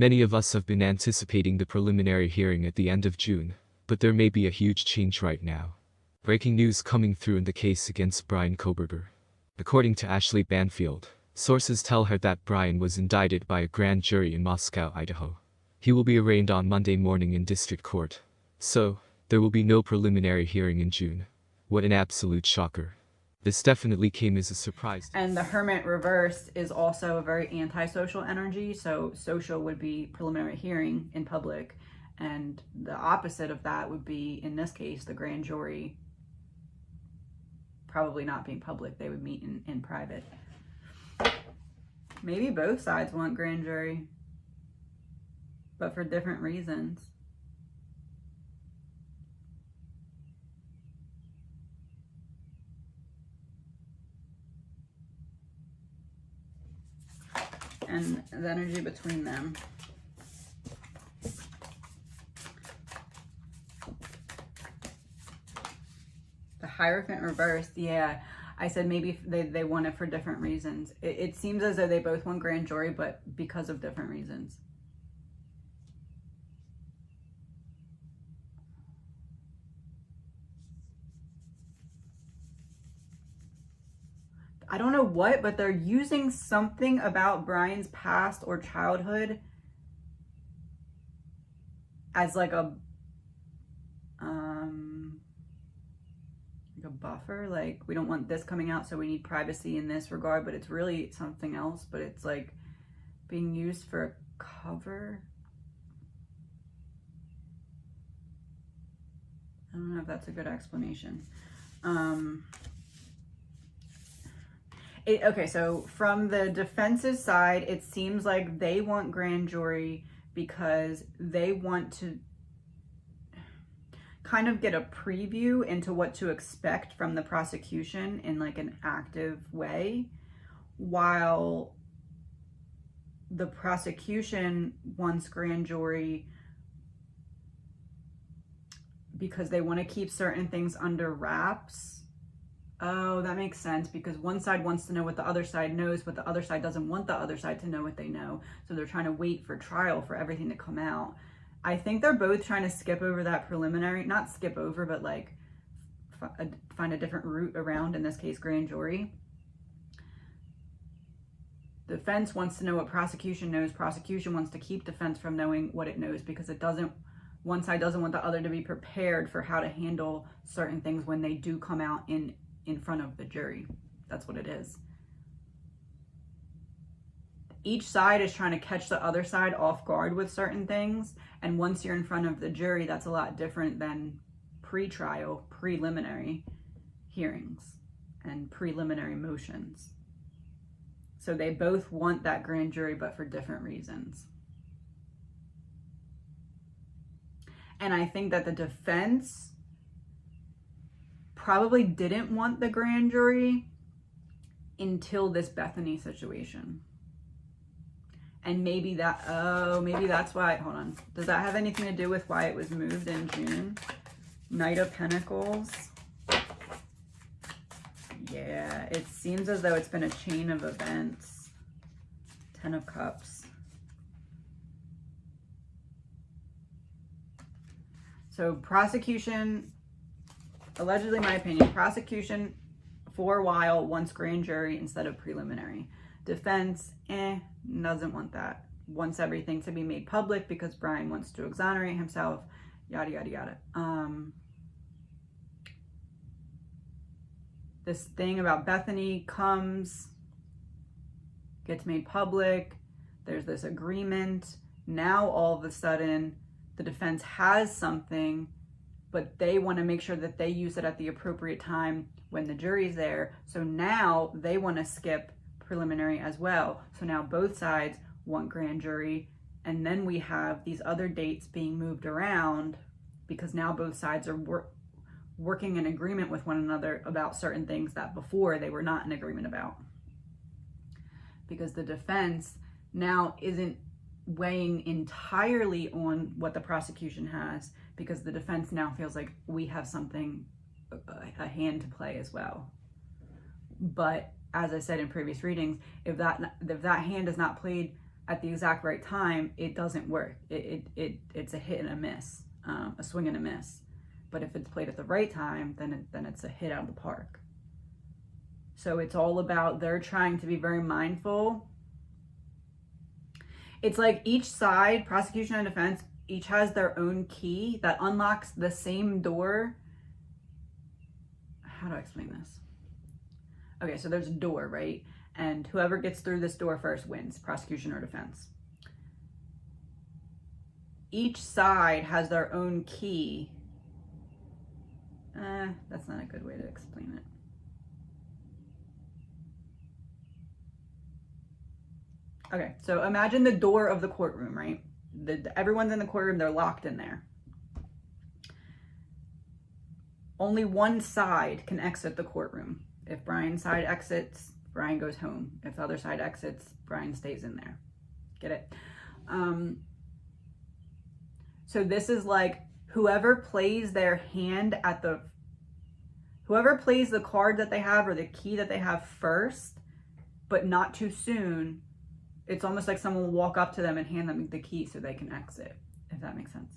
Many of us have been anticipating the preliminary hearing at the end of June, but there may be a huge change right now. Breaking news coming through in the case against Brian Kohberger. According to Ashley Banfield, sources tell her that Brian was indicted by a grand jury in Moscow, Idaho. He will be arraigned on Monday morning in district court. So, there will be no preliminary hearing in June. What an absolute shocker. This definitely came as a surprise. And the Hermit reversed is also a very antisocial energy, so social would be preliminary hearing in public, and the opposite of that would be, in this case, the grand jury probably not being public. They would meet in private. Maybe both sides want grand jury, but for different reasons. And the energy between them. The Hierophant reversed, yeah. I said maybe they want it for different reasons. It seems as though they both want grand jury, but because of different reasons. I don't know what, but they're using something about Brian's past or childhood as like a buffer. Like, we don't want this coming out, so we need privacy in this regard, but it's really something else. But it's like being used for a cover. I don't know if that's a good explanation. Okay, so from the defense's side, it seems like they want grand jury because they want to kind of get a preview into what to expect from the prosecution in like an active way, while the prosecution wants grand jury because they want to keep certain things under wraps. Oh, that makes sense, because one side wants to know what the other side knows, but the other side doesn't want the other side to know what they know. So they're trying to wait for trial for everything to come out. I think they're both trying to skip over that preliminary, not skip over, but like find a different route around, in this case, grand jury. Defense wants to know what prosecution knows. Prosecution wants to keep defense from knowing what it knows, because it doesn't, one side doesn't want the other to be prepared for how to handle certain things when they do come out in front of the jury. That's what it is. Each side is trying to catch the other side off guard with certain things, and once you're in front of the jury, that's a lot different than pre-trial, preliminary hearings and preliminary motions. So they both want that grand jury, but for different reasons. And I think that the defense probably didn't want the grand jury until this Bethany situation. And maybe that, oh, maybe that's why, hold on. Does that have anything to do with why it was moved in June? Knight of Pentacles. Yeah, it seems as though it's been a chain of events. Ten of Cups. So prosecution, allegedly, my opinion, prosecution for a while wants grand jury instead of preliminary. Defense, doesn't want that. Wants everything to be made public because Brian wants to exonerate himself, yada, yada, yada. This thing about Bethany comes, gets made public. There's this agreement. Now, all of a sudden, the defense has something, but they want to make sure that they use it at the appropriate time when the jury's there. So now they want to skip preliminary as well. So now both sides want grand jury, and then we have these other dates being moved around because now both sides are working in agreement with one another about certain things that before they were not in agreement about. Because the defense now isn't weighing entirely on what the prosecution has, because the defense now feels like we have something, a hand to play as well. But as I said in previous readings, if that hand is not played at the exact right time, it doesn't work. It's a hit and a miss, a swing and a miss. But if it's played at the right time, then it's a hit out of the park. So it's all about, they're trying to be very mindful. It's like each side, prosecution and defense, each has their own key that unlocks the same door. How do I explain this? Okay, so there's a door, right? And whoever gets through this door first wins, prosecution or defense. Each side has their own key. That's not a good way to explain it. Okay, so imagine the door of the courtroom, right? Everyone's in the courtroom, they're locked in there. Only one side can exit the courtroom. If Brian's side exits, Brian goes home. If the other side exits, Brian stays in there. Get it? So this is like whoever plays their hand at the, whoever plays the card that they have or the key that they have first, but not too soon, it's almost like someone will walk up to them and hand them the key so they can exit, if that makes sense.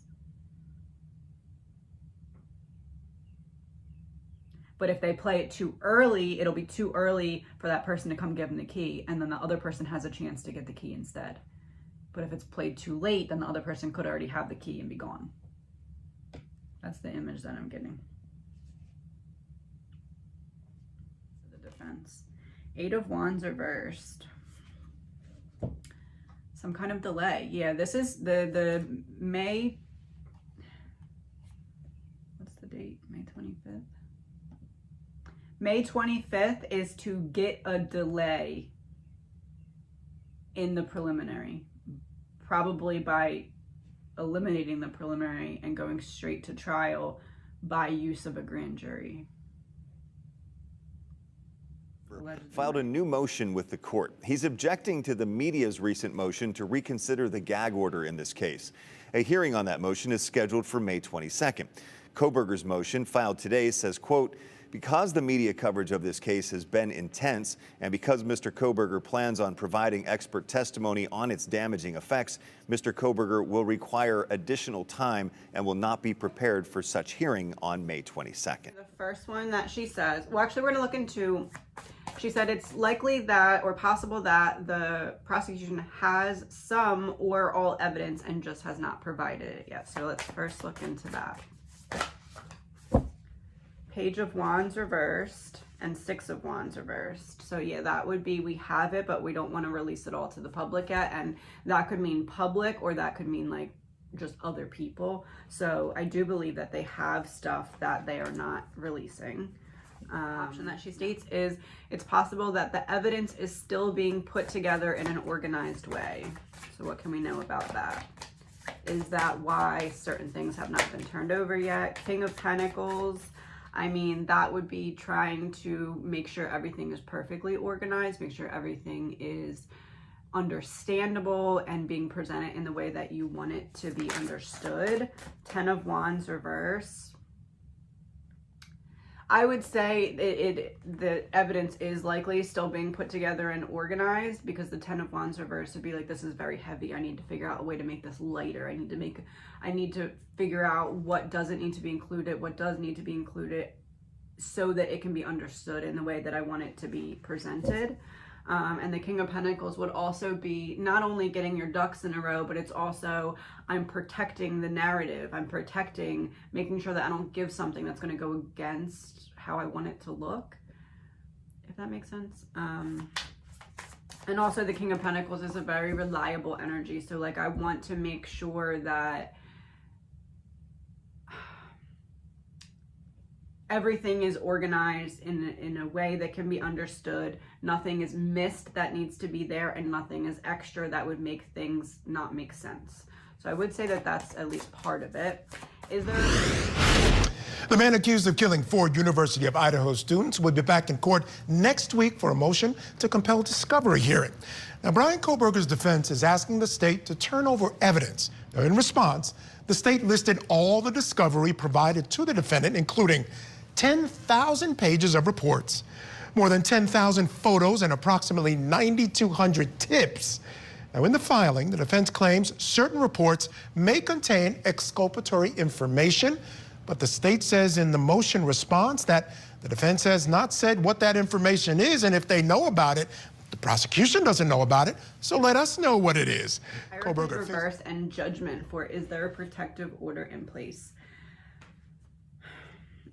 But if they play it too early, it'll be too early for that person to come give them the key, and then the other person has a chance to get the key instead. But if it's played too late, then the other person could already have the key and be gone. That's the image that I'm getting. The defense. 8 of Wands reversed. Some kind of delay. Yeah, this is the May, what's the date? May 25th? May 25th is to get a delay in the preliminary, probably by eliminating the preliminary and going straight to trial by use of a grand jury. Filed a new motion with the court. He's objecting to the media's recent motion to reconsider the gag order in this case. A hearing on that motion is scheduled for May 22nd. Kohberger's motion, filed today, says, quote, because the media coverage of this case has been intense and because Mr. Kohberger plans on providing expert testimony on its damaging effects, Mr. Kohberger will require additional time and will not be prepared for such hearing on May 22nd. The first one that she says, well, actually, we're going to look into, she said it's likely that or possible that the prosecution has some or all evidence and just has not provided it yet. So let's first look into that. Page of Wands reversed and 6 of Wands reversed. So yeah, that would be, we have it, but we don't want to release it all to the public yet. And that could mean public, or that could mean like just other people. So I do believe that they have stuff that they are not releasing. Option that she states is it's possible that the evidence is still being put together in an organized way. So what can we know about that? Is that why certain things have not been turned over yet? King of Pentacles. I mean, that would be trying to make sure everything is perfectly organized, make sure everything is understandable and being presented in the way that you want it to be understood. 10 of Wands reverse. I would say the evidence is likely still being put together and organized, because the 10 of Wands reverse would be like, this is very heavy. I need to figure out a way to make this lighter. I need to figure out what doesn't need to be included, what does need to be included, so that it can be understood in the way that I want it to be presented. And the King of Pentacles would also be not only getting your ducks in a row, but it's also, I'm protecting the narrative. I'm protecting, making sure that I don't give something that's going to go against how I want it to look, if that makes sense. And also the King of Pentacles is a very reliable energy. So like, I want to make sure that everything is organized in a way that can be understood. Nothing is missed that needs to be there, and nothing is extra that would make things not make sense. So I would say that that's at least part of it. Is there... The man accused of killing 4 University of Idaho students will be back in court next week for a motion to compel discovery hearing. Now, Brian Kohberger's defense is asking the state to turn over evidence. Now, in response, the state listed all the discovery provided to the defendant, including 10,000 pages of reports, more than 10,000 photos, and approximately 9,200 tips. Now, in the filing, the defense claims certain reports may contain exculpatory information, but the state says in the motion response that the defense has not said what that information is, and if they know about it, the prosecution doesn't know about it, so let us know what it is. Kohberger reverse and judgment for is there a protective order in place?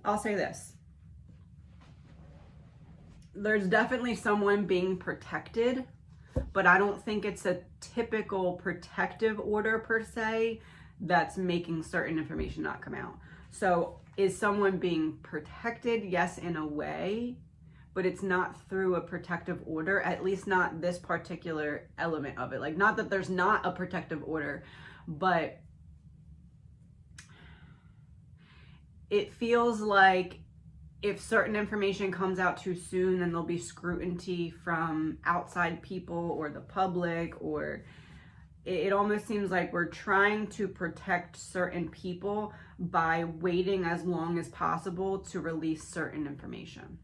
I'll say this. There's definitely someone being protected, but I don't think it's a typical protective order per se that's making certain information not come out. So is someone being protected? Yes, in a way, but it's not through a protective order, at least not this particular element of it. Like, not that there's not a protective order, but it feels like if certain information comes out too soon, then there'll be scrutiny from outside people or the public, or it almost seems like we're trying to protect certain people by waiting as long as possible to release certain information.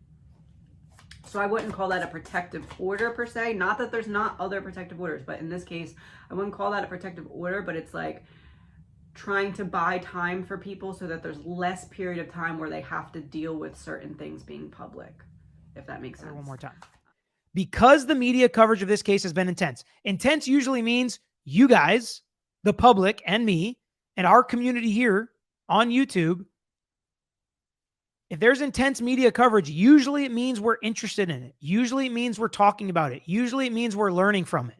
So I wouldn't call that a protective order per se. Not that there's not other protective orders, but in this case, I wouldn't call that a protective order, but it's like trying to buy time for people so that there's less period of time where they have to deal with certain things being public, if that makes sense. One more time. Because the media coverage of this case has been intense. Intense usually means you guys, the public, and me, and our community here on YouTube. If there's intense media coverage, usually it means we're interested in it. Usually it means we're talking about it. Usually it means we're learning from it.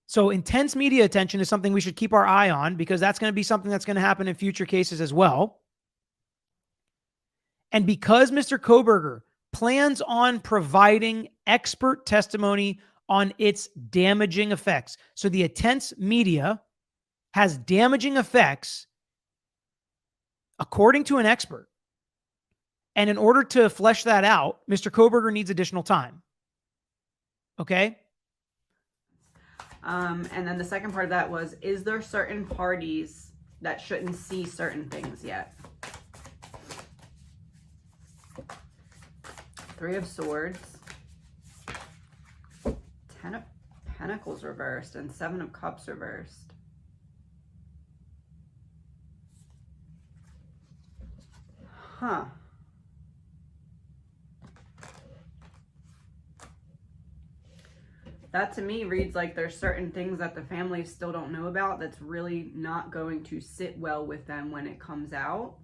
So intense media attention is something we should keep our eye on, because that's going to be something that's going to happen in future cases as well. And because Mr. Kohberger plans on providing expert testimony on its damaging effects. So the intense media has damaging effects according to an expert. And in order to flesh that out, Mr. Kohberger needs additional time. Okay? And then the second part of that was, is there certain parties that shouldn't see certain things yet? Three of Swords, 10 of Pentacles reversed, and 7 of Cups reversed. Huh. That to me reads like there's certain things that the family still don't know about that's really not going to sit well with them when it comes out.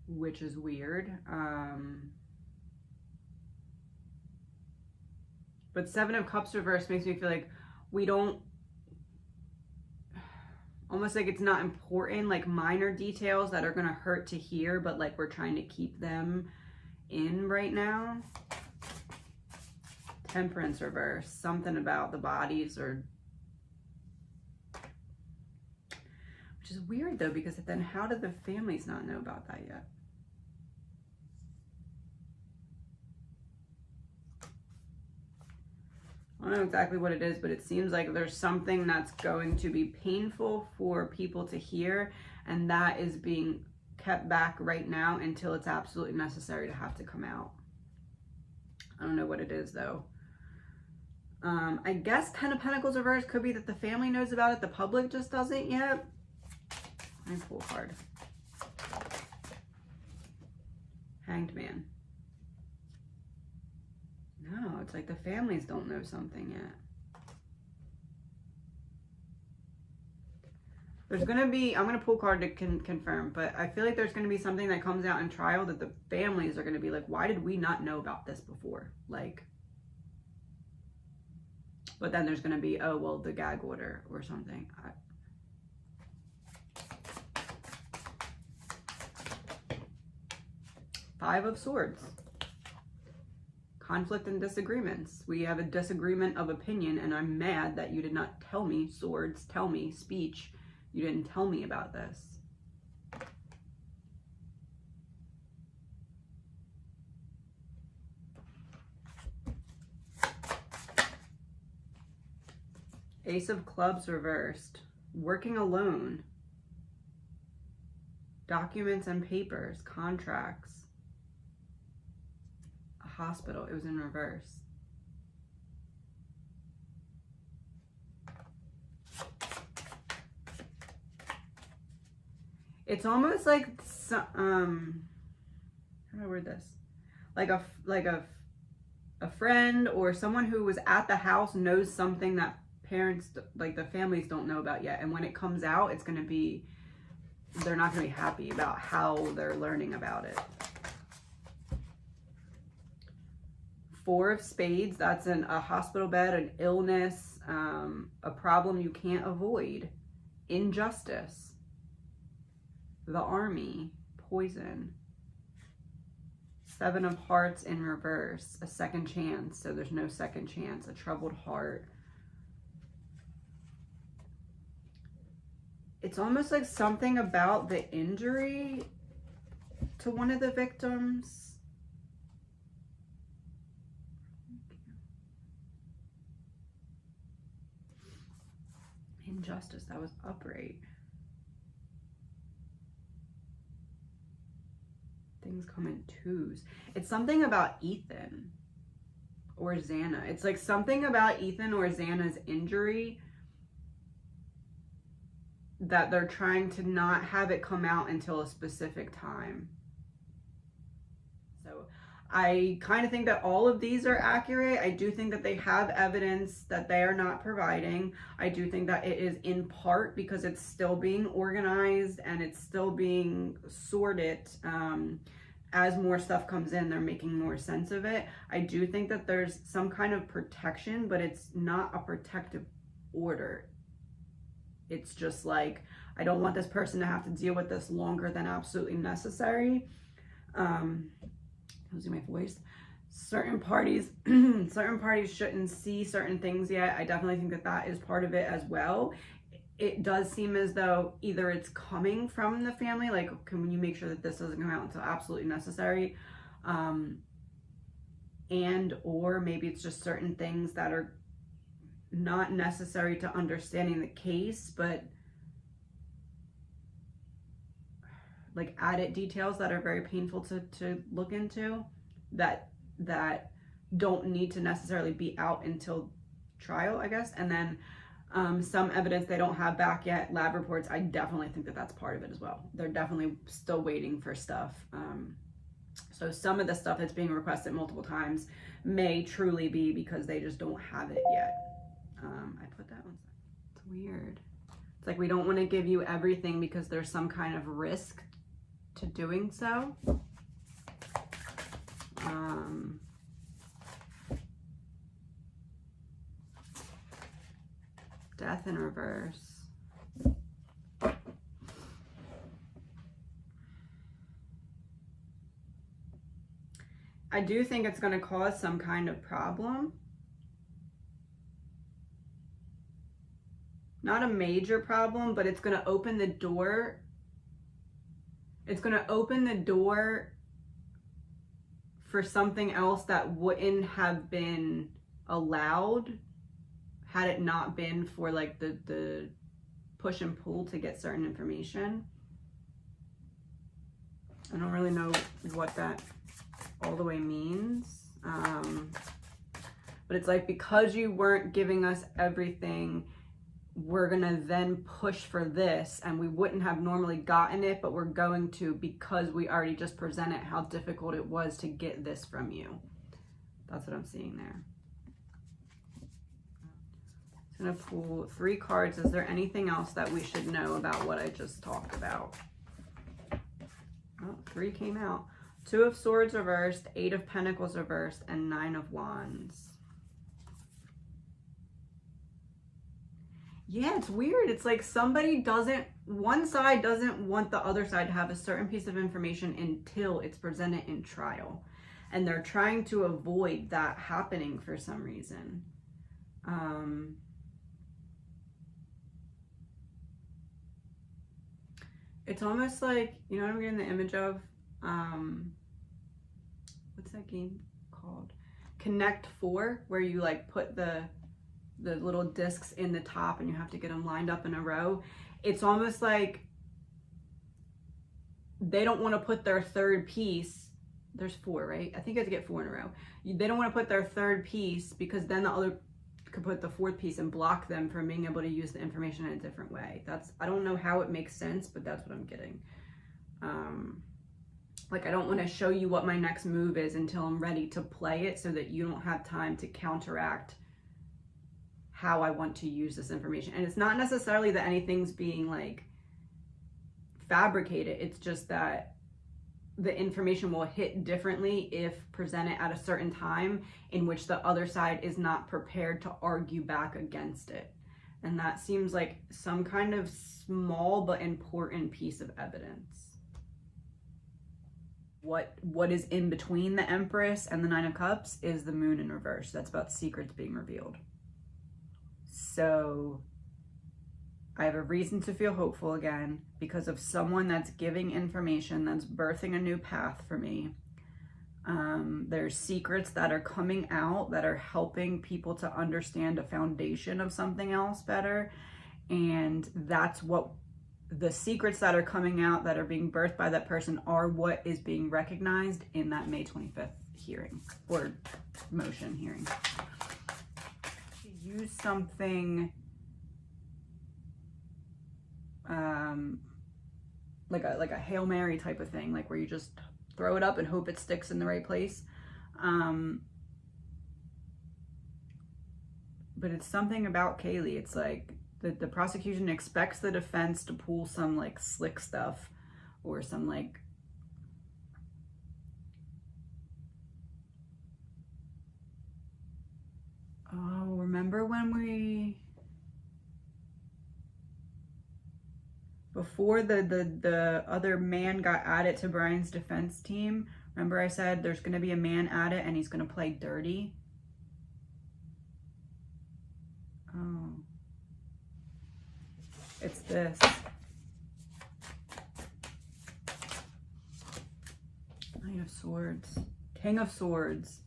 Which is weird. But 7 of Cups reversed makes me feel like we don't, almost like it's not important, like minor details that are going to hurt to hear, but like we're trying to keep them in right now. Temperance reverse, something about the bodies, or which is weird though, because then how did the families not know about that yet? I don't know exactly what it is, but it seems like there's something that's going to be painful for people to hear, and that is being kept back right now until it's absolutely necessary to have to come out. I don't know what it is though. I guess 10 of Pentacles reversed could be that the family knows about it, the public just doesn't yet. Let me pull a card. Hanged Man. No, it's like the families don't know something yet. There's going to be, I'm going to pull a card to confirm, but I feel like there's going to be something that comes out in trial that the families are going to be like, why did we not know about this before? Like, but then there's going to be, oh, well, the gag order or something. Five of Swords. Conflict and disagreements. We have a disagreement of opinion, and I'm mad that you did not tell me, Swords, tell me, speech. You didn't tell me about this. Ace of Clubs reversed. Working alone. Documents and papers. Contracts. A hospital. It was in reverse. It's almost like how do I word this? Like a friend or someone who was at the house knows something that parents, like the families, don't know about yet, and when it comes out, it's going to be, they're not going to be happy about how they're learning about it. 4 of spades, that's a hospital bed, an illness, a problem you can't avoid, injustice, the army, poison. 7 of hearts in reverse, a second chance, so there's no second chance, a troubled heart. It's almost like something about the injury to one of the victims. Injustice, that was upright. Things come in 2s. It's something about Ethan or Xana. It's like something about Ethan or Xana's injury that they're trying to not have it come out until a specific time. So I kind of think that all of these are accurate. I do think that they have evidence that they are not providing. I do think that it is in part because it's still being organized and it's still being sorted. As more stuff comes in, they're making more sense of it. I do think that there's some kind of protection, but it's not a protective order. It's just like, I don't want this person to have to deal with this longer than absolutely necessary. Losing my voice. Certain parties shouldn't see certain things yet. I definitely think that that is part of it as well. It does seem as though either it's coming from the family, like, can you make sure that this doesn't come out until absolutely necessary? And or maybe it's just certain things that are not necessary to understanding the case, but like added details that are very painful to look into that don't need to necessarily be out until trial, I guess. And then some evidence they don't have back yet, lab reports. I definitely think that that's part of it as well. They're definitely still waiting for stuff. So some of the stuff that's being requested multiple times may truly be because they just don't have it yet. I put that one. It's weird. It's like we don't want to give you everything because there's some kind of risk to doing so. Death in reverse. I do think it's going to cause some kind of problem. Not a major problem, but it's going to open the door. It's going to open the door for something else that wouldn't have been allowed had it not been for like the push and pull to get certain information. I don't really know what that all the way means. But it's like, because you weren't giving us everything, we're gonna then push for this, and we wouldn't have normally gotten it, but we're going to because we already just presented how difficult it was to get this from you. That's what I'm seeing there. I'm gonna pull 3 cards. Is there anything else that we should know about what I just talked about? Oh, 3 came out. 2 of Swords reversed, 8 of Pentacles reversed, and 9 of Wands. Yeah, it's weird. It's like somebody one side doesn't want the other side to have a certain piece of information until it's presented in trial. And they're trying to avoid that happening for some reason. It's almost like, you know what I'm getting the image of? What's that game called? Connect 4, where you like put the little discs in the top and you have to get them lined up in a row. It's almost like they don't want to put their third piece there's 4, right? I think you have to get 4 in a row. They don't want to put their 3rd piece because then the other could put the 4th piece and block them from being able to use the information in a different way. I don't know how it makes sense, but that's what I'm getting. Like, I don't want to show you what my next move is until I'm ready to play it so that you don't have time to counteract how I want to use this information. And it's not necessarily that anything's being like fabricated. It's just that the information will hit differently if presented at a certain time in which the other side is not prepared to argue back against it. And that seems like some kind of small but important piece of evidence. What is in between the Empress and the 9 of Cups is the Moon in reverse. That's about secrets being revealed. So I have a reason to feel hopeful again because of someone that's giving information that's birthing a new path for me. There's secrets that are coming out that are helping people to understand a foundation of something else better. And that's what the secrets that are coming out that are being birthed by that person are what is being recognized in that May 25th hearing or motion hearing. Use something like a Hail Mary type of thing, like where you just throw it up and hope it sticks in the right place. But it's something about Kaylee. It's like the prosecution expects the defense to pull some like slick stuff or some like remember when before the other man got added to Brian's defense team, remember I said there's going to be a man at it and he's going to play dirty? Oh. It's this. Knight of Swords. King of Swords.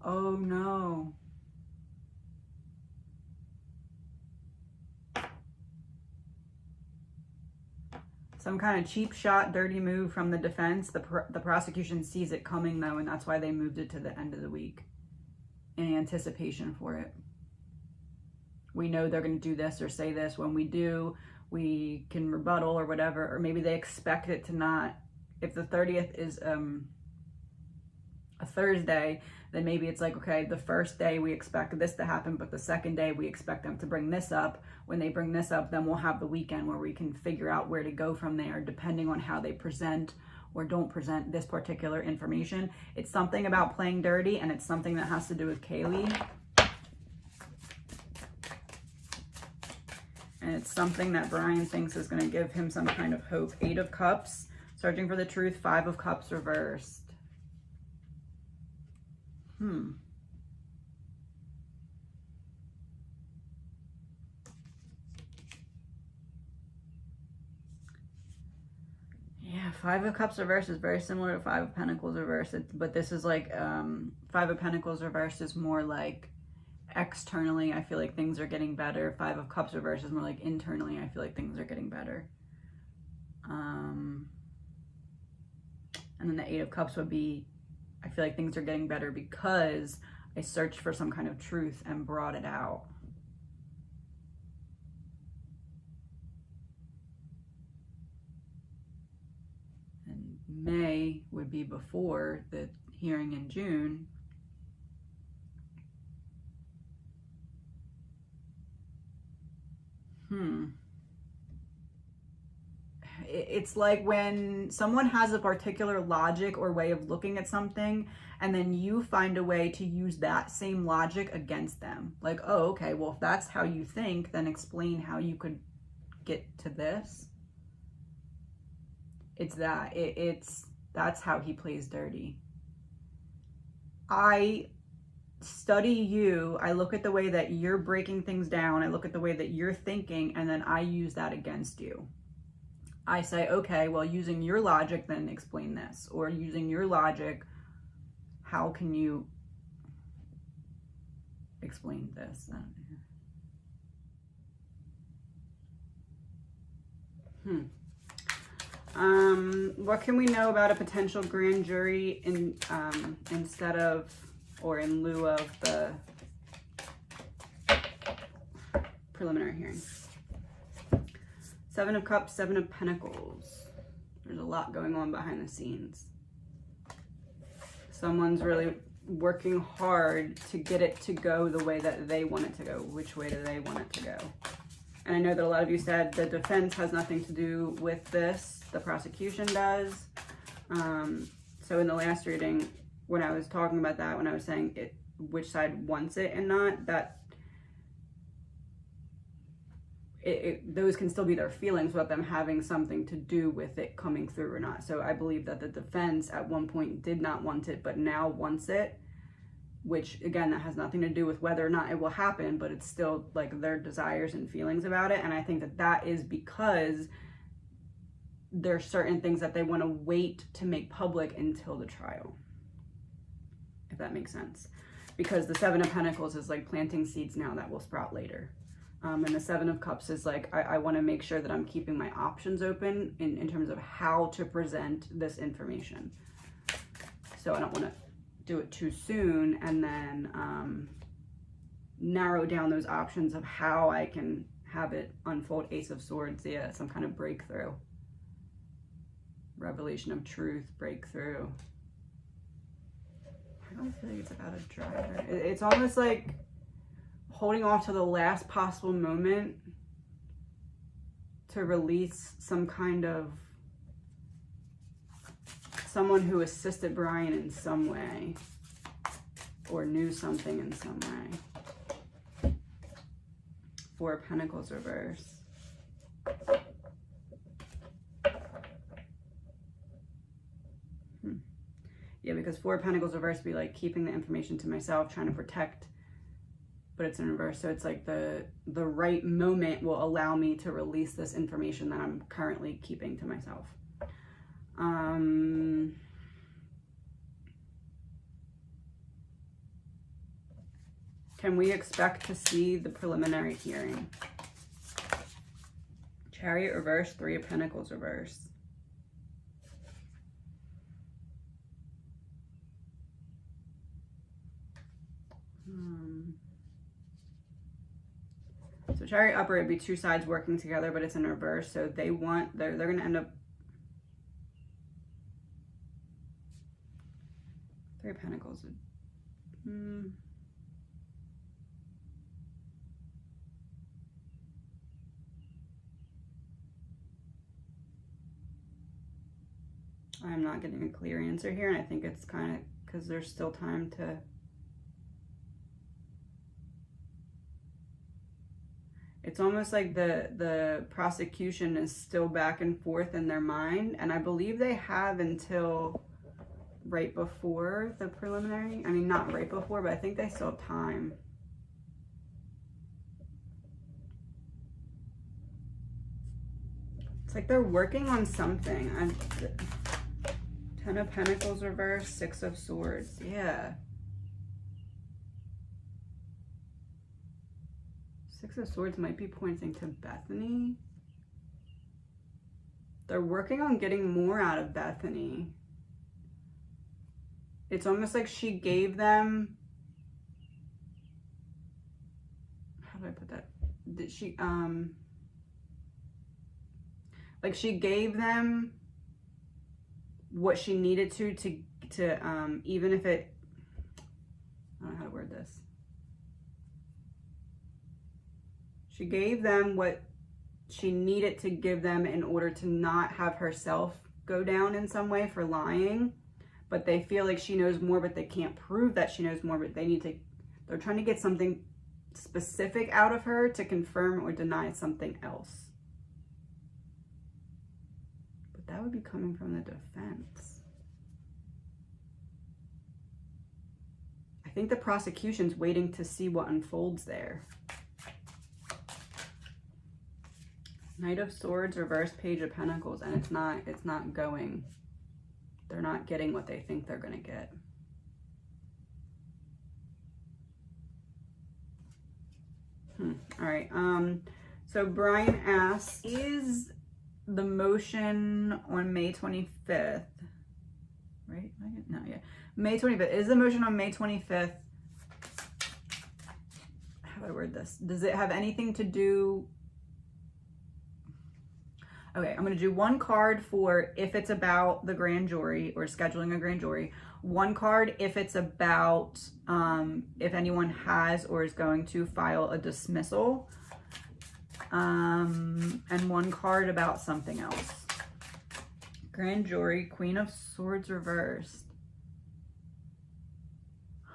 Oh no. Some kind of cheap shot, dirty move from the defense. The prosecution sees it coming though, and that's why they moved it to the end of the week in anticipation for it. We know they're going to do this or say this. When we do, we can rebuttal or whatever, or maybe they expect it to not. If the 30th is a Thursday, then maybe it's like, okay, the first day we expect this to happen, but the second day we expect them to bring this up. When they bring this up, then we'll have the weekend where we can figure out where to go from there, depending on how they present or don't present this particular information. It's something about playing dirty, and it's something that has to do with Kaylee. And it's something that Brian thinks is going to give him some kind of hope. 8 of Cups, searching for the truth. 5 of Cups reversed. Yeah, 5 of Cups reversed is very similar to 5 of Pentacles reversed. But this is like 5 of Pentacles reversed is more like externally, I feel like things are getting better. 5 of Cups reversed is more like internally, I feel like things are getting better. And then the 8 of Cups would be, I feel like things are getting better because I searched for some kind of truth and brought it out. And May would be before the hearing in June. It's like when someone has a particular logic or way of looking at something, and then you find a way to use that same logic against them. Like, oh, okay, well, if that's how you think, then explain how you could get to this. It's that. That's how he plays dirty. I study you. I look at the way that you're breaking things down. I look at the way that you're thinking, and then I use that against you. I say, okay, well, using your logic, then explain this. Or using your logic, how can you explain this? What can we know about a potential grand jury instead of or in lieu of the preliminary hearing? Seven of Cups, Seven of Pentacles. There's a lot going on behind the scenes. Someone's really working hard to get it to go the way that they want it to go. Which way do they want it to go? And I know that a lot of you said the defense has nothing to do with this. The prosecution does. So in the last reading, when I was talking about that, when I was saying it, which side wants it and not, that those can still be their feelings without them having something to do with it coming through or not. So I believe that the defense at one point did not want it, but now wants it, which again, that has nothing to do with whether or not it will happen, but it's still like their desires and feelings about it. And I think that that is because there are certain things that they want to wait to make public until the trial, if that makes sense. Because the Seven of Pentacles is like planting seeds now that will sprout later. And the Seven of Cups is like, I want to make sure that I'm keeping my options open in terms of how to present this information. So I don't want to do it too soon and then narrow down those options of how I can have it unfold. Ace of Swords, yeah, some kind of breakthrough. Revelation of truth, breakthrough. I don't feel like it's about a driver. It's almost like holding off to the last possible moment to release some kind of someone who assisted Brian in some way or knew something in some way. Four of Pentacles reverse. Yeah, because Four of Pentacles reverse be like keeping the information to myself, trying to protect, but it's in reverse. So it's like the right moment will allow me to release this information that I'm currently keeping to myself. Can we expect to see the preliminary hearing? Chariot reverse, Three of Pentacles reverse. So Chariot upper, it'd be two sides working together, but it's in reverse. So they want, they're going to end up. Three of Pentacles. I'm not getting a clear answer here, and I think it's kind of because there's still time to. It's almost like the prosecution is still back and forth in their mind, and I believe they have until right before the preliminary. I mean, not right before, but I think they still have time. It's like they're working on something. Ten of Pentacles reverse, Six of Swords. Yeah. Six of Swords might be pointing to Bethany. They're working on getting more out of Bethany. It's almost like she gave them, how do I put that? Did she, like she gave them what she needed to even if it, I don't know how to word this. She gave them what she needed to give them in order to not have herself go down in some way for lying. But they feel like she knows more, but they can't prove that she knows more, but they're trying to get something specific out of her to confirm or deny something else. But that would be coming from the defense. I think the prosecution's waiting to see what unfolds there. Knight of Swords, reverse, Page of Pentacles, and it's not going. They're not getting what they think they're gonna get. All right, so Brian asks, is the motion on May 25th, right? No, yeah. May 25th. Is the motion on May 25th? How do I word this? Does it have anything to do? Okay, I'm going to do one card for if it's about the grand jury or scheduling a grand jury. One card if it's about if anyone has or is going to file a dismissal. And one card about something else. Grand jury, Queen of Swords reversed.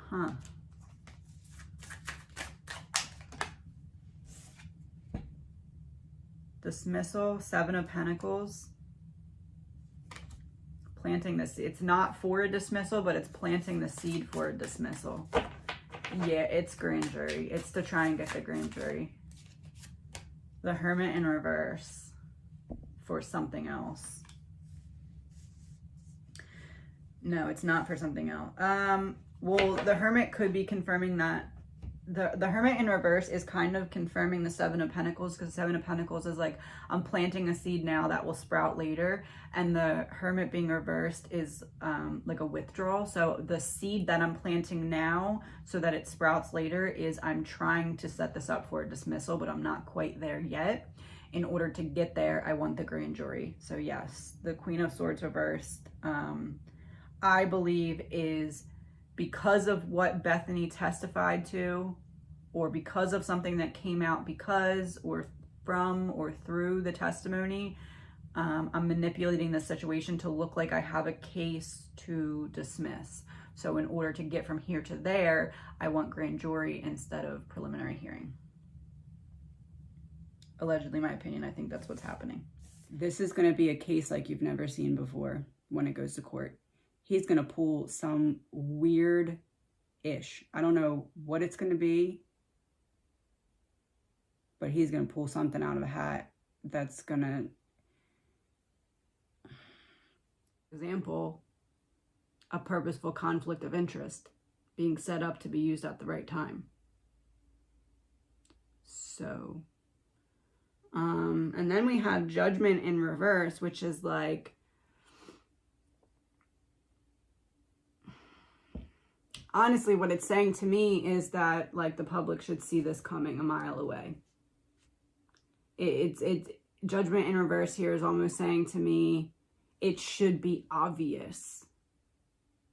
Huh. Dismissal, Seven of Pentacles. Planting this. It's not for a dismissal, but it's planting the seed for a dismissal. Yeah, it's grand jury. It's to try and get the grand jury. The Hermit in reverse for something else. No, it's not for something else. Well, the Hermit could be confirming that the Hermit in reverse is kind of confirming the Seven of Pentacles, because Seven of Pentacles is like, I'm planting a seed now that will sprout later, and the Hermit being reversed is like a withdrawal. So the seed that I'm planting now so that it sprouts later is I'm trying to set this up for a dismissal, but I'm not quite there yet. In order to get there, I want the grand jury. So yes, the Queen of Swords reversed, I believe is because of what Bethany testified to, or because of something that came out because or from or through the testimony, I'm manipulating the situation to look like I have a case to dismiss. So in order to get from here to there, I want grand jury instead of preliminary hearing. Allegedly, my opinion, I think that's what's happening. This is going to be a case like you've never seen before when it goes to court. He's going to pull some weird-ish. I don't know what it's going to be, but he's going to pull something out of a hat that's going to... Example, a purposeful conflict of interest being set up to be used at the right time. So, and then we have Judgment in reverse, which is like, honestly, what it's saying to me is that, like, the public should see this coming a mile away. It's Judgment in reverse here is almost saying to me, it should be obvious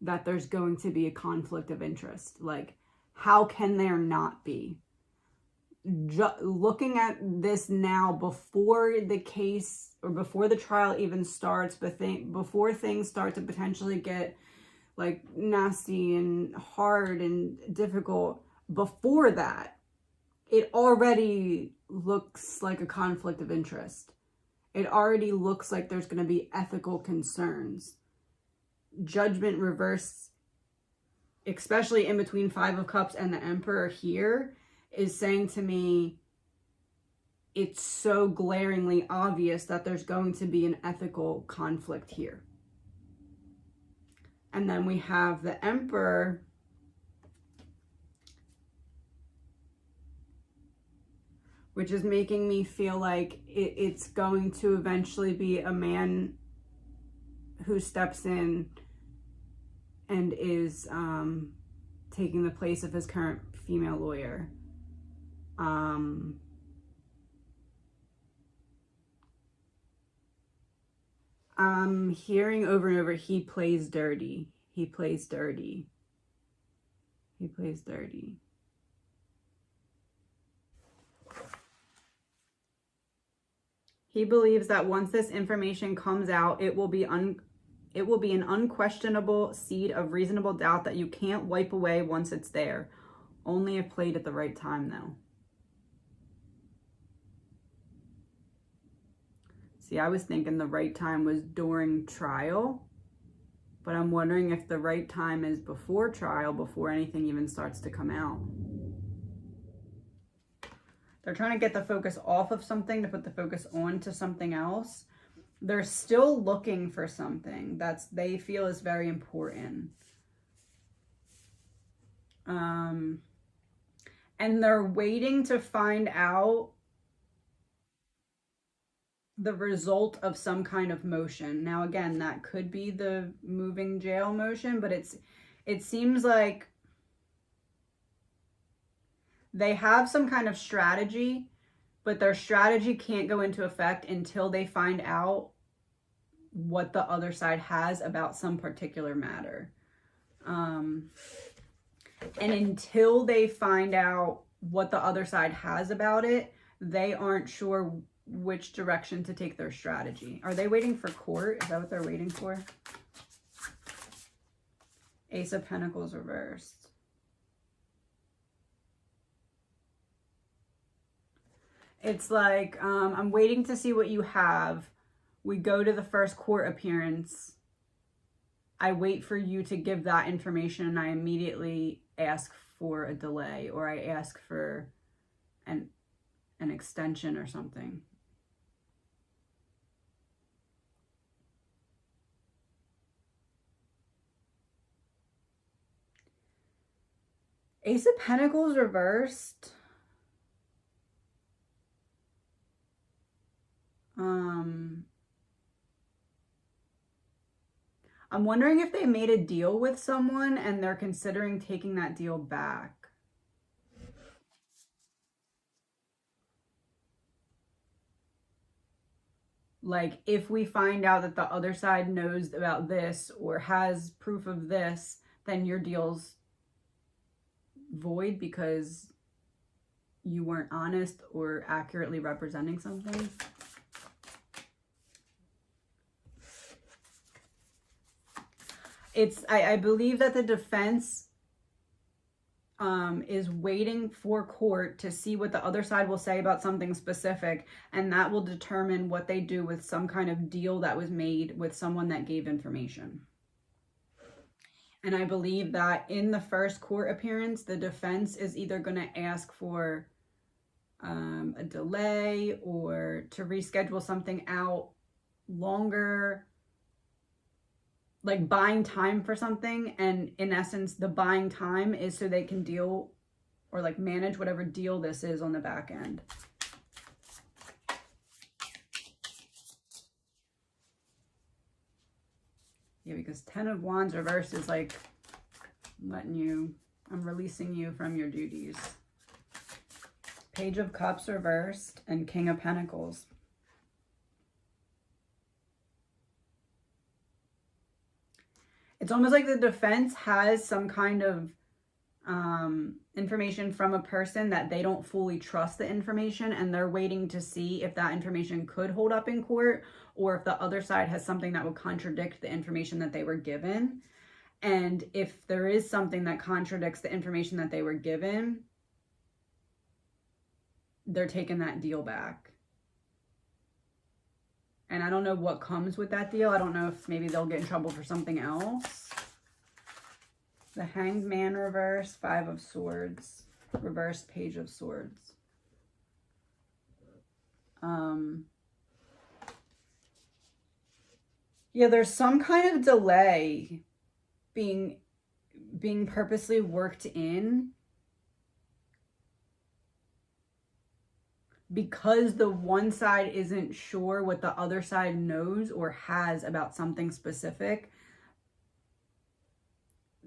that there's going to be a conflict of interest. Like, how can there not be? Looking at this now before the case or before the trial even starts, but before things start to potentially get like nasty and hard and difficult, before that, it already looks like a conflict of interest. It already looks like there's going to be ethical concerns. Judgment reverse, especially in between Five of Cups and the Emperor here, is saying to me, it's so glaringly obvious that there's going to be an ethical conflict here. And then we have the Emperor, which is making me feel like it's going to eventually be a man who steps in and is taking the place of his current female lawyer. I'm hearing over and over, he plays dirty. He plays dirty. He plays dirty. He believes that once this information comes out, it will be an unquestionable seed of reasonable doubt that you can't wipe away once it's there. Only if played at the right time, though. See, I was thinking the right time was during trial, but I'm wondering if the right time is before trial, before anything even starts to come out. They're trying to get the focus off of something to put the focus on to something else. They're still looking for something they feel is very important. And they're waiting to find out the result of some kind of motion. Now, again, that could be the moving jail motion, but it seems like they have some kind of strategy, but their strategy can't go into effect until they find out what the other side has about some particular matter. And until they find out what the other side has about it, they aren't sure which direction to take their strategy. Are they waiting for court? Is that what they're waiting for? Ace of Pentacles reversed. It's like, I'm waiting to see what you have. We go to the first court appearance. I wait for you to give that information and I immediately ask for a delay, or I ask for an extension or something. Ace of Pentacles reversed. I'm wondering if they made a deal with someone and they're considering taking that deal back. Like, if we find out that the other side knows about this or has proof of this, then your deal's void because you weren't honest or accurately representing something. I believe that the defense is waiting for court to see what the other side will say about something specific, and that will determine what they do with some kind of deal that was made with someone that gave information. And I believe that in the first court appearance, the defense is either going to ask for a delay or to reschedule something out longer, like buying time for something. And in essence, the buying time is so they can deal or like manage whatever deal this is on the back end. Yeah, because 10 of Wands reversed is like I'm releasing you from your duties. Page of Cups reversed and King of Pentacles. It's almost like the defense has some kind of information from a person that they don't fully trust the information, and they're waiting to see if that information could hold up in court or if the other side has something that would contradict the information that they were given. And if there is something that contradicts the information that they were given, they're taking that deal back. And I don't know what comes with that deal. I don't know if maybe they'll get in trouble for something else. The Hanged Man reverse, 5 of Swords, reverse Page of Swords. Yeah, there's some kind of delay being purposely worked in because the one side isn't sure what the other side knows or has about something specific.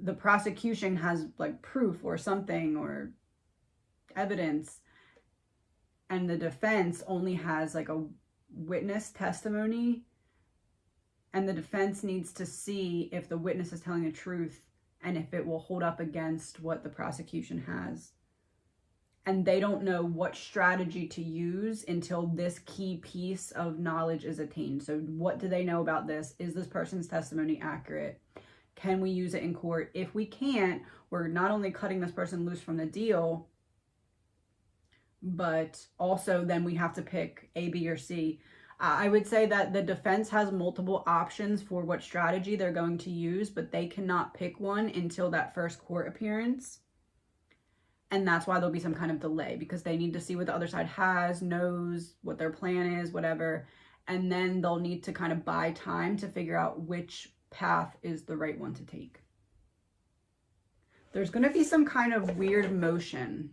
The prosecution has like proof or something or evidence, and the defense only has like a witness testimony, and the defense needs to see if the witness is telling the truth and if it will hold up against what the prosecution has. And they don't know what strategy to use until this key piece of knowledge is attained. So what do they know about this? Is this person's testimony accurate? Can we use it in court? If we can't, we're not only cutting this person loose from the deal, but also then we have to pick A, B, or C. I would say that the defense has multiple options for what strategy they're going to use, but they cannot pick one until that first court appearance. And that's why there'll be some kind of delay, because they need to see what the other side has, knows, what their plan is, whatever. And then they'll need to kind of buy time to figure out which path is the right one to take. There's going to be some kind of weird motion.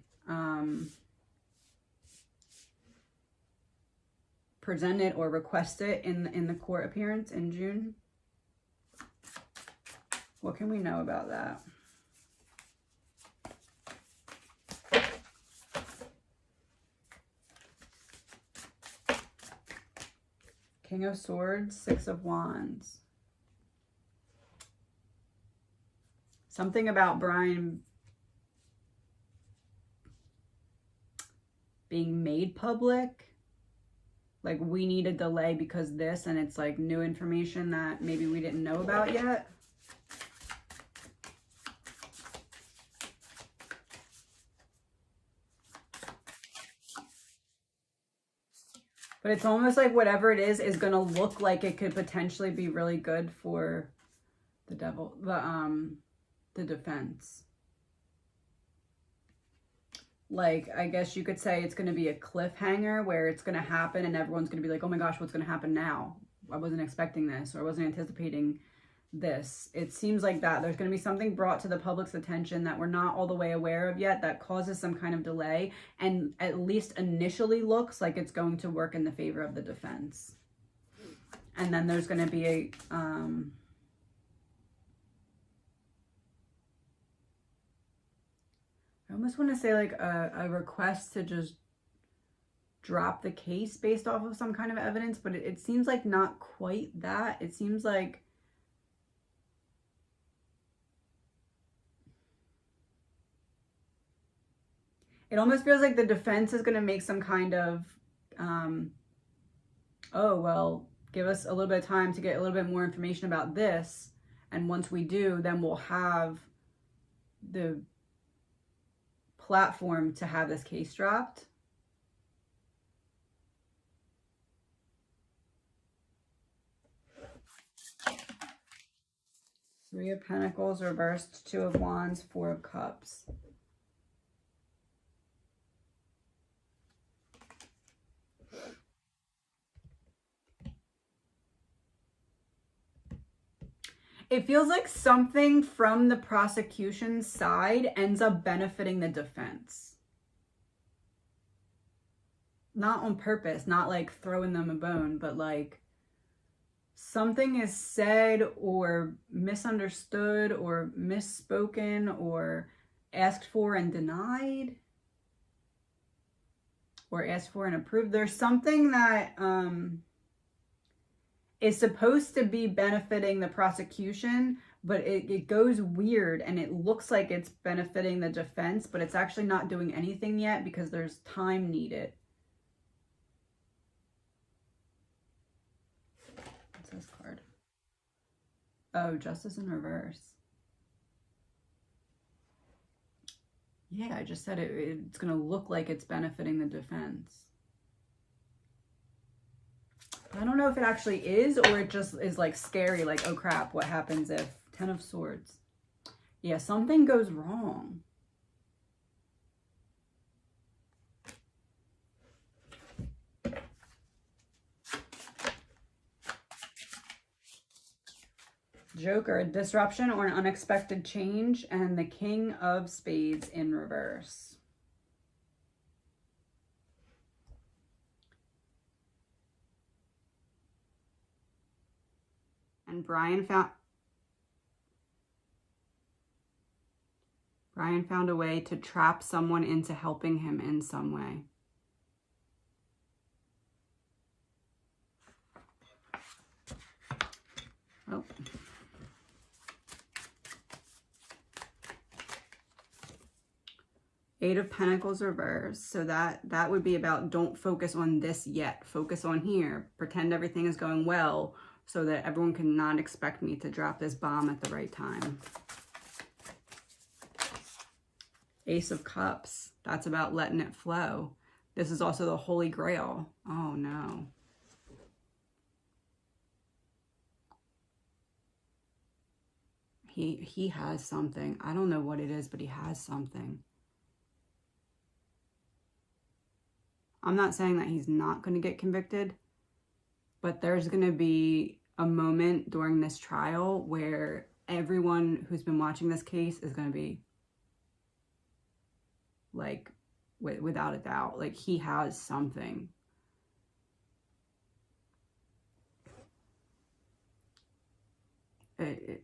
present it or request it in the court appearance in June? What can we know about that? King of Swords, Six of Wands. Something about Brian being made public. Like, we need a delay because this, and it's like new information that maybe we didn't know about yet. But it's almost like whatever it is going to look like it could potentially be really good for the the defense. Like, I guess you could say it's going to be a cliffhanger where it's going to happen and everyone's going to be like, oh my gosh, what's going to happen now? I wasn't expecting this, or I wasn't anticipating this. It seems like that there's going to be something brought to the public's attention that we're not all the way aware of yet that causes some kind of delay, and at least initially looks like it's going to work in the favor of the defense. And then there's going to be a I almost want to say like a request to just drop the case based off of some kind of evidence, but it seems like not quite that. It seems like it almost feels like the defense is going to make some kind of, oh, well, give us a little bit of time to get a little bit more information about this. And once we do, then we'll have the platform to have this case dropped. Three of Pentacles reversed, Two of Wands, Four of Cups. It feels like something from the prosecution side ends up benefiting the defense. Not on purpose, not like throwing them a bone, but like something is said or misunderstood or misspoken or asked for and denied, or asked for and approved. There's something that is supposed to be benefiting the prosecution, but it goes weird and it looks like it's benefiting the defense, but it's actually not doing anything yet because there's time needed. What's this card? Oh, Justice in reverse. Yeah, I just said it's going to look like it's benefiting the defense. I don't know if it actually is, or it just is like scary, like, oh crap, what happens if? Ten of Swords. Yeah, something goes wrong. Joker, disruption or an unexpected change, and the King of Spades in reverse. And Brian found a way to trap someone into helping him in some way. Oh. Eight of Pentacles reverse. So that would be about, don't focus on this yet. Focus on here. Pretend everything is going well so that everyone can not expect me to drop this bomb at the right time. Ace of Cups. That's about letting it flow. This is also the Holy Grail. Oh no. He has something. I don't know what it is, but he has something. I'm not saying that he's not going to get convicted, but there's going to be a moment during this trial where everyone who's been watching this case is going to be like, without a doubt, like, he has something. Right,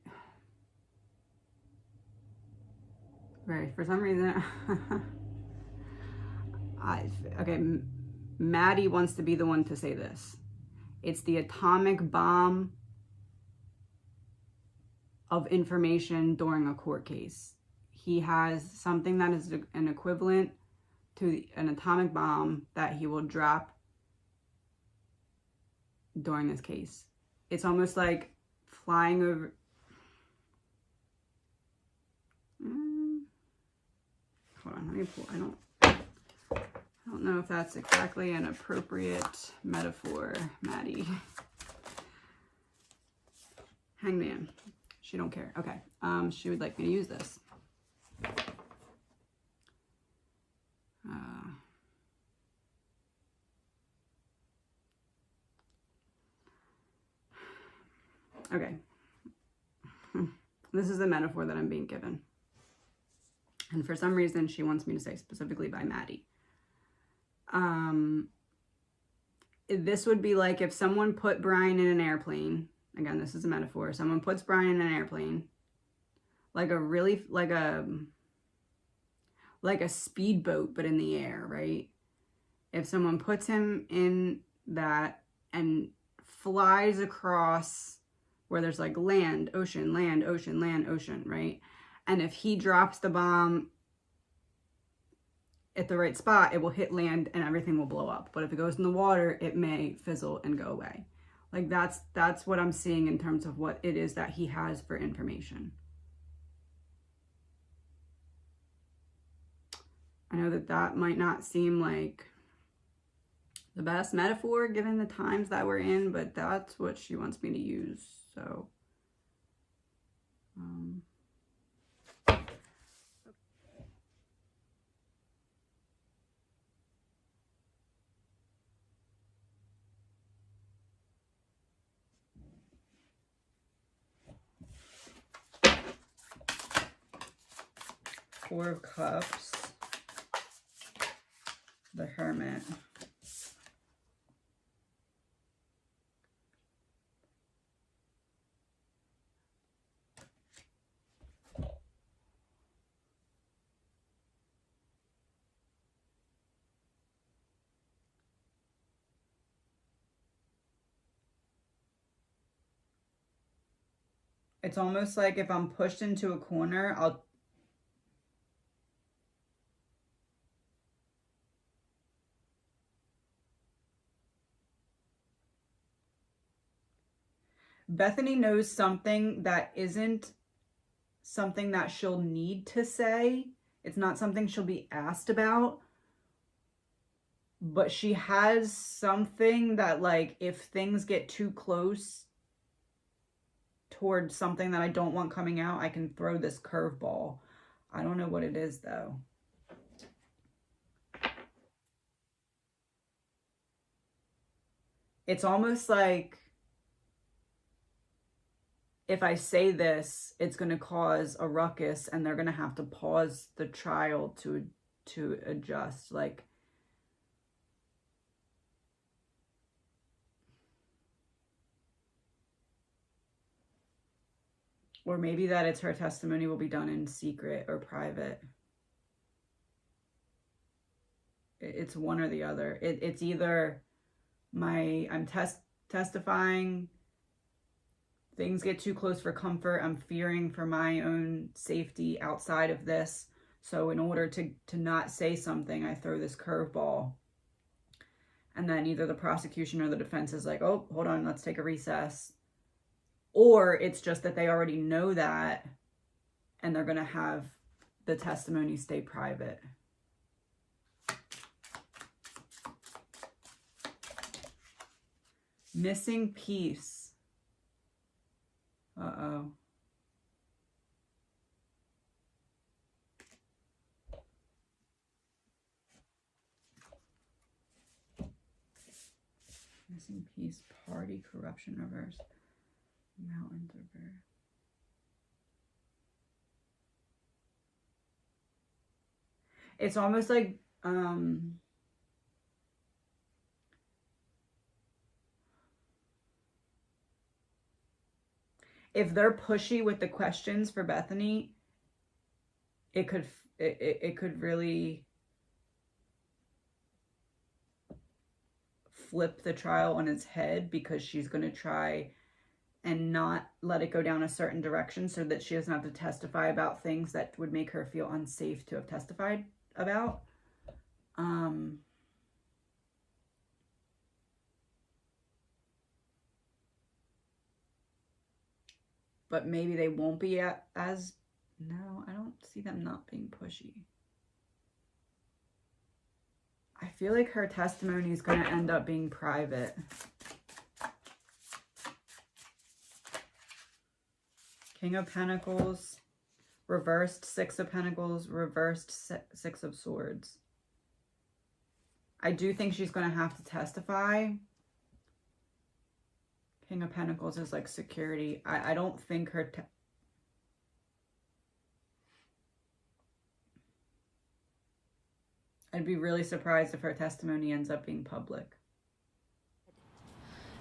for some reason, okay, Maddie wants to be the one to say this. It's the atomic bomb of information during a court case. He has something that is an equivalent to an atomic bomb that he will drop during this case. It's almost like flying over. Hold on, let me pull. I don't know if that's exactly an appropriate metaphor, Maddie. Hangman. She don't care. Okay. She would like me to use this. Okay. This is the metaphor that I'm being given. And for some reason, she wants me to say specifically by Maddie. This would be like if someone put Brian in an airplane. Again, this is a metaphor. Someone puts Brian in an airplane. Like a speedboat, but in the air, right? If someone puts him in that and flies across where there's like land, ocean, land, ocean, land, ocean, right? And if he drops the bomb at the right spot, it will hit land and everything will blow up. But if it goes in the water, it may fizzle and go away. Like that's what I'm seeing in terms of what it is that he has for information. I know that might not seem like the best metaphor given the times that we're in, but that's what she wants me to use. So, Four of Cups, the Hermit. It's almost like if I'm pushed into a corner, Bethany knows something that isn't something that she'll need to say. It's not something she'll be asked about. But she has something that, like, if things get too close towards something that I don't want coming out, I can throw this curveball. I don't know what it is, though. It's almost like if I say this, it's going to cause a ruckus and they're going to have to pause the trial to adjust. Like, or maybe that it's her testimony will be done in secret or private. It's one or the other. It's either I'm testifying, things get too close for comfort, I'm fearing for my own safety outside of this. So in order to not say something, I throw this curveball. And then either the prosecution or the defense is like, oh, hold on, let's take a recess. Or it's just that they already know that and they're going to have the testimony stay private. Missing piece. Uh-oh. Missing piece, party, corruption, reverse. Mountains over. It's almost like if they're pushy with the questions for Bethany, it could really flip the trial on its head, because she's going to try and not let it go down a certain direction so that she doesn't have to testify about things that would make her feel unsafe to have testified about. But maybe they won't be as, no, I don't see them not being pushy. I feel like her testimony is going to end up being private. King of Pentacles, reversed Six of Pentacles, reversed Six of Swords. I do think she's going to have to testify. King of Pentacles is like security. I don't think her... I'd be really surprised if her testimony ends up being public.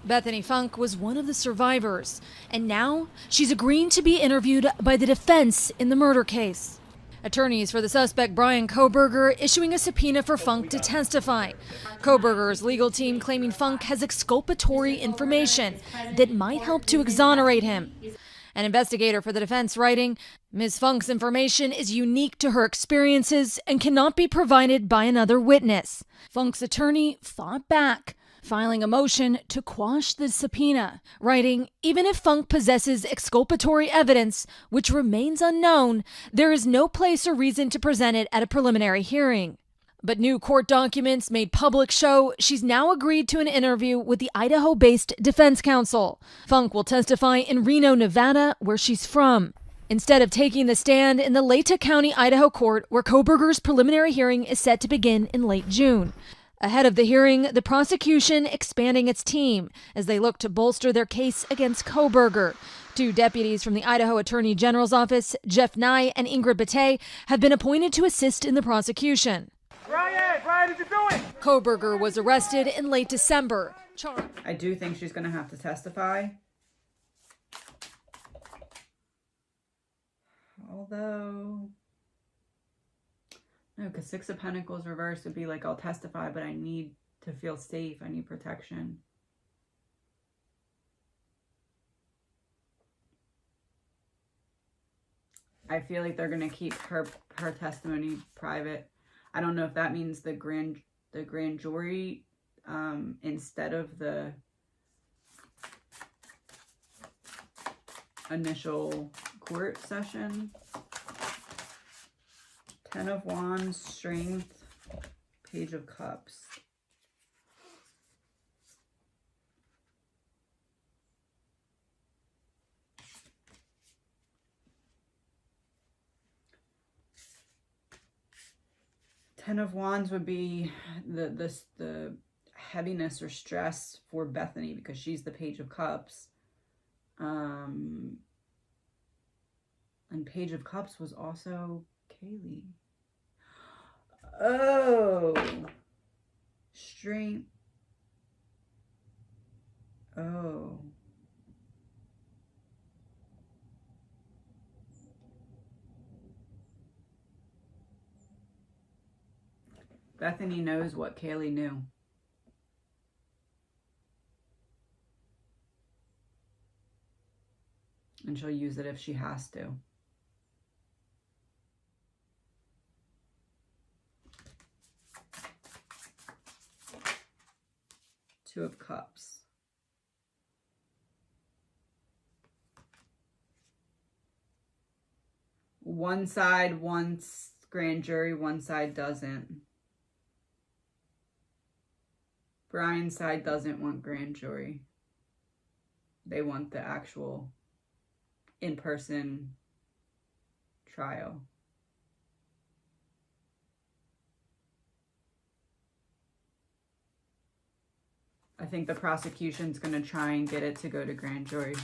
Bethany Funk was one of the survivors, and now she's agreeing to be interviewed by the defense in the murder case. Attorneys for the suspect Brian Kohberger issuing a subpoena for Funk to testify. Kohberger's legal team claiming Funk has exculpatory information that might help to exonerate him. An investigator for the defense writing, Ms. Funk's information is unique to her experiences and cannot be provided by another witness. Funk's attorney fought back, filing a motion to quash the subpoena, writing, even if Funk possesses exculpatory evidence, which remains unknown, there is no place or reason to present it at a preliminary hearing. But new court documents made public show she's now agreed to an interview with the Idaho-based defense counsel. Funk will testify in Reno, Nevada, where she's from, instead of taking the stand in the Layton County, Idaho court, where Kohberger's preliminary hearing is set to begin in late June. Ahead of the hearing, the prosecution expanding its team as they look to bolster their case against Kohberger. Two deputies from the Idaho Attorney General's office, Jeff Nye and Ingrid Bethany, have been appointed to assist in the prosecution. Brian, did you do it? Kohberger was arrested in late December. I do think she's going to have to testify. Although, no, because Six of Pentacles reversed would be like, I'll testify, but I need to feel safe. I need protection. I feel like they're going to keep her testimony private. I don't know if that means the grand jury instead of the initial court session. 10 of Wands, Strength, Page of Cups. Ten of Wands would be the heaviness or stress for Bethany, because she's the Page of Cups. And Page of Cups was also Kaylee. Oh. Strength. Oh. Bethany knows what Kaylee knew. And she'll use it if she has to. Two of Cups. One side wants grand jury, one side doesn't. Brian's side doesn't want grand jury. They want the actual in-person trial. I think the prosecution's going to try and get it to go to grand jury.